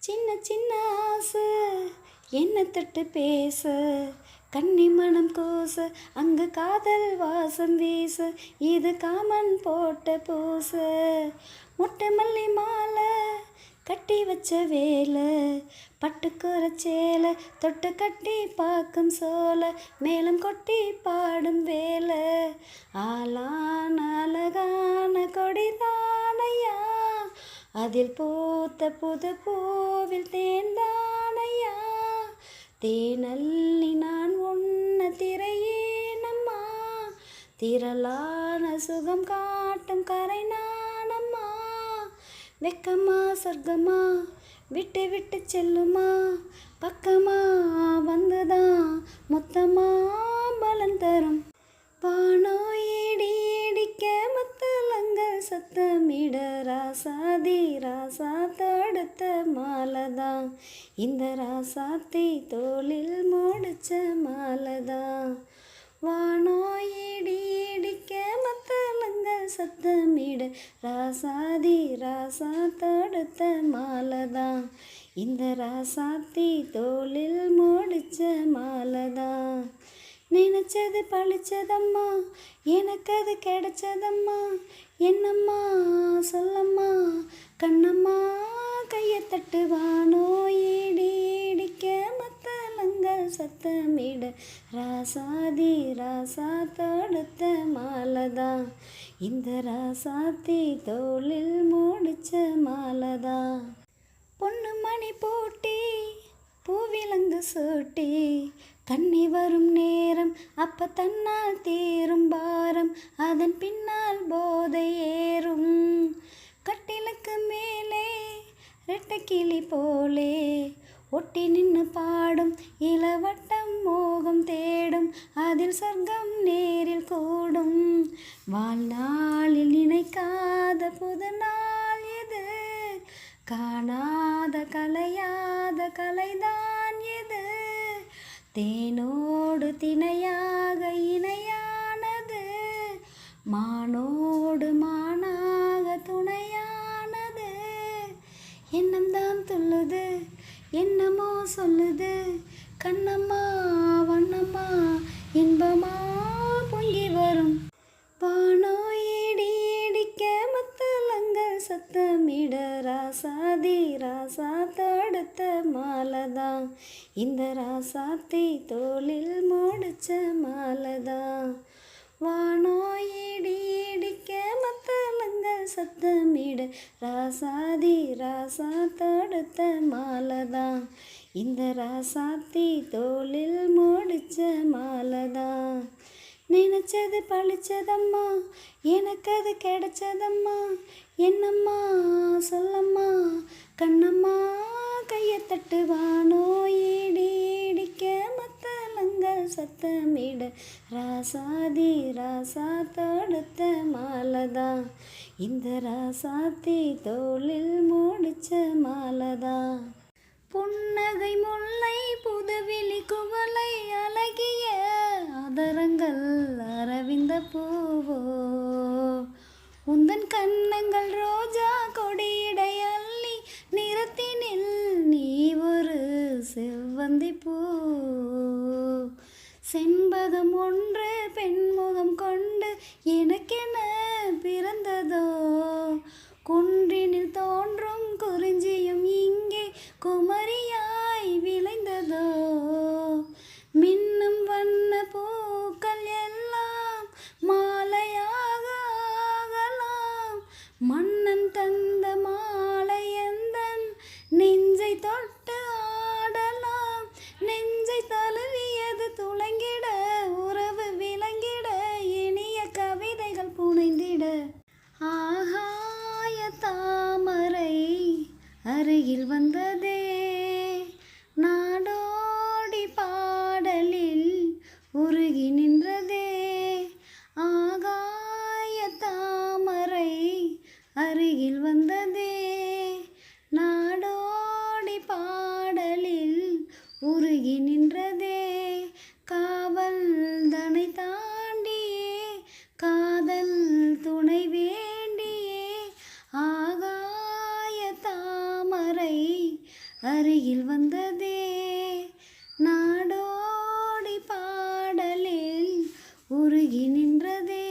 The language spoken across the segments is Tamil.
சின்ன சின்ன ஆசை என்ன தொட்டு பேச கன்னி மனம் கூச அங்கு காதல் வாசம் வீச இது காமன் போட்ட பூச மொட்டை மல்லி மாலை கட்டி வச்ச வேலை பட்டுக்குற சேலை தொட்டு கட்டி பார்க்கும் சோலை மேலும் கொட்டி பாடும் வேலை ஆளான அழகான கொடிதானையா அதில் பூத்த புது பூவில் தேன்தானையா தேனல்லி நான் உன்ன திரையேனம்மா திரளான சுகம் காட்டும் கரை நானம்மா வெக்கமா சொர்க்கமா விட்டு விட்டு செல்லுமா பக்கமா வந்துதான் மொத்தமா பலன் தரும் பானோ ஏடி ஏடிக்க மத்தலங்க சத்தமிட ராசாதி ராசா தடுத்த மாலதான் இந்த ராசாத்தி தோளில் முடிச்ச மாலதான் வானோ ஏடி ஏடிக்க மத்தலங்க சத்தமிட ராசாதி ராசா தடுத்த மாலதான் இந்த ராசாத்தி தோளில் முடிச்ச மாலதான் நினைச்சது பழிச்சதம்மா எனக்கு அது கிடைச்சதம்மா என்னம்மா சொல்லம்மா கண்ணம்மா கையை தட்டுவானோ ஏடி ஏடிக்க மத்தலங்க சத்தமிட ராசாதி ராசா தொடுத்த மாலதான் இந்த ராசாத்தி தோளில் முடிச்ச மாலதான் பொண்ணு மணி போட்டி பூவிலங்கு சூட்டி கண்ணி வரும் நேரம் அப்ப தன்னால் தீரும் பாரம் அதன் பின்னால் போதை ஏறும் கட்டிலுக்கு மேலே ரெட்டை கிளி போலே ஒட்டி நின்று பாடும் இளவட்டம் மோகம் தேடும் அதில் சொர்க்கம் நேரில் கூடும் வாழ்நாளில் நினைக்காத புது நாள் எது காணாத கலையாத கலைதான் எது தேனோடு திணையாக இணையானது மானோடு மானாக துணையானது எண்ணம்தான் துள்ளுது என்னமோ சொல்லுது கண்ணம்மா வண்ணம்மா இன்பமா பொங்கி வரும் பானோ ஏடி ஏடிக்க மத்தலங்க சத்தமிட ராசாதி ராசா தடுத்த மாலதான் இந்த ராசாத்தி தோளில் முடிச்ச மாலதான் வானோ ஏடி ஏடிக்க மத்தலங்க சத்தமிட ராசாதி ராசா தடுத்த மாலதான் இந்த ராசாத்தி தோளில் முடிச்ச மாலதான் நினைச்சது பழிச்சதம்மா எனக்கு அது கிடைச்சதம்மா என்னம்மா சொல்லம்மா கண்ணம்மா கையை தட்டுவானோ ஏடி ஏடிக்க மத்தலங்க சத்தமிட ராசாதி ராசா தொடுத்த மாலதான் இந்த ராசாத்தி தோளில் முடிச்ச மாலதான் புன்னகை முல்லை புதுவிழி குவளை அழகிய அதரங்கள் அரவிந்த பூவோ உந்தன் கன்னங்கள் ரோஜா கொடியடை அள்ளி நிறத்தினில் நீ ஒரு செவ்வந்தி பூ செண்பகம் ஒன்று பெண்முகம் கொண்டு எனக்கென பிறந்ததோ குன்றினில் தோன்றும் குறிஞ்சியும் இங்கே குமரியாய் விளைந்ததோ மின்னும் வண்ண பூக்கள் எல்லாம் மாலையாக ஆகலாம் மன்னன் தந்த மாலை எந்தன் நெஞ்சை தொட்டு ஆடலாம் நெஞ்சை தழுவியது துளங்கிட உறவு விளங்கிட இனிய கவிதைகள் புனைந்திட ஆகாய தாமரை அருகில் வந்ததே நாடோடி பாடலில் உருகி நின்றதே ஆகாய தாமரை அருகில் வந்ததே நாடோடி பாடலில் உருகி நின்றதே காவல் தனை தாண்டியே காதல் துணை வேண்டியே ஆகாய தாமரை அருகில் வந்ததே. நாடோடி பாடலில் உருகி நின்றதே.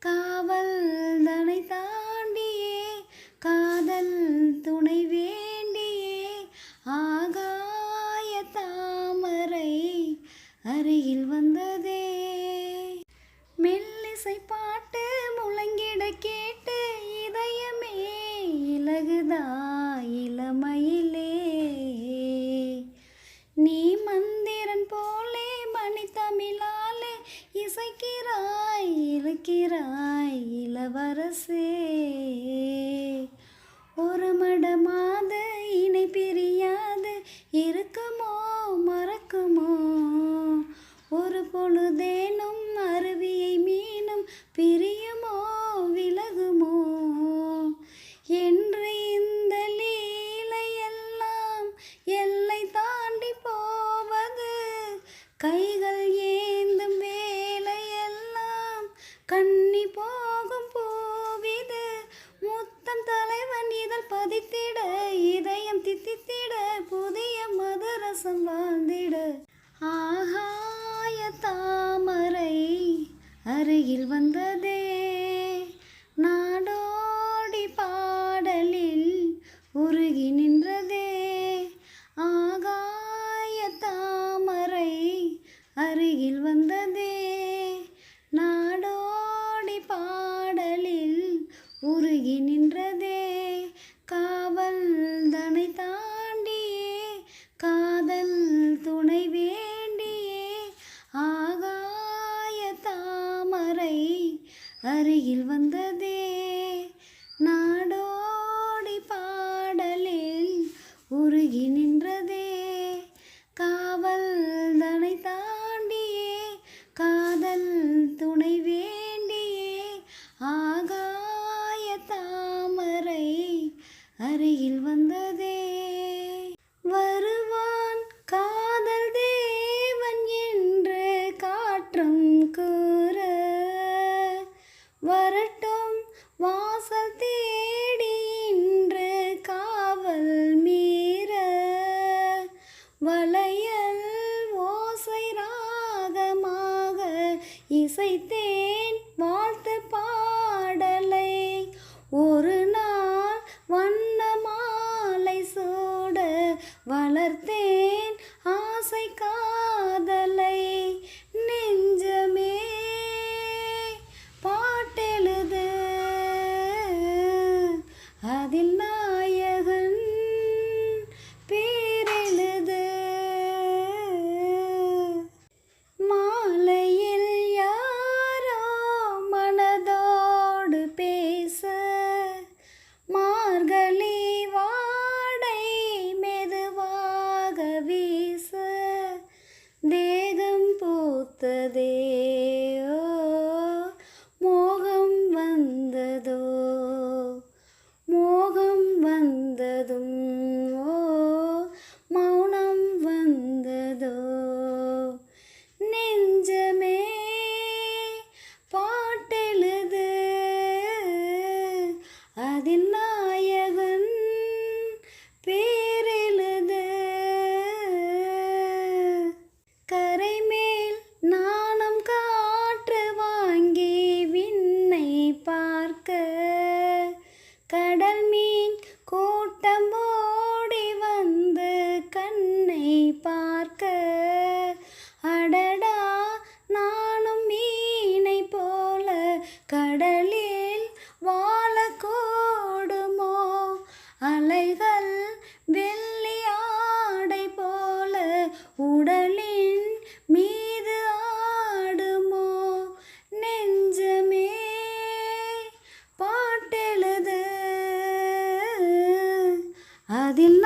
காவல் தனை தாண்டியே காதல் துணை வேண்டியே ஆகாய தாமரை அருகில் வந்ததே. மெல்லிசை பாட்டு முழங்கிட கேட்டு இதயமே இலகுதா இளமையிலே. நீ மந்திரன் போலே மணித்தமிழாலே இசைக்கிறாய் இருக்கிறாய் இளவரசே. ஒரு மடமாது இணை பிரியாது இருக்குமோ மறக்குமோ ஒரு பொழுதேனும் அருவியை மீனும் பிரியுமோ விலகுமோ என்று இந்த லீலையெல்லாம் எல்லை தாண்டி போவது. கைகள் ஏந்தும் வேலையெல்லாம் கண்ணி போகும் பூவிது. முத்தம் தலைவன் இதழ் பதித்திட இதயம் தித்தித்திட புதிய மதுரசம் வாழ்ந்திட. ஆகாய தாமரை அருகில் வந்ததே. நாடோடி பாடலில் உருகி நின்றதே. ஆகாய தாமரை அருகில் வந்ததே. நாடோடி பாடலில் உருகி நின்றதே. காவல் தனை தாண்டியே காதல் துணை வேண்டியே ஆகாய தாமரை அருகில் வந்ததே. நாடோடி பாடலில் உருகி நின்றதே. காவல் தனை தாண்டியே காதல் துணை வேண்டியே ஆகாய தாமரை அருகில் வந்ததே. வருவான் காதல் தேவன் என்று காற்றும் கூற வரட்டும் வாசல் தேடி இன்று காவல் மீற. வளையல் ஓசை ராகமாக இசைத்தேன் வாழ்த்து பாடலை. ஒரு நாள் வண்ண மாலை சூட வளர்த்தேன் ஆசை காதலை. நெஞ்சமே பாட்டெழுது அதில் நாயகன் பேரெழுது. மாலையில் யாரோ மனதோடு பேச மார்கழி வாடை மெதுவாக வீச தேகம் பூத்ததே. ஓ மோகம் வந்ததோ மோகம் வந்ததும் ஓ மௌனம் வந்ததோ. நெஞ்சமே பாட்டெழுது அதில் நாயகன் பேரெழுது. கரை மேல் நாணம் காற்று வாங்கி விண்ணை பார்க்க கடல் மீன் கூட்டம் ஓடி வந்து கண்ணை பார்க்க. அடடா நானும் மீனை போல கடலில் வாழக்கூடுமோ. அலைகள் வெள்ளி ஆடை போல உடலின் மீது ஆடுமோ. நெஞ்சமே பாட்டெழுது அதில்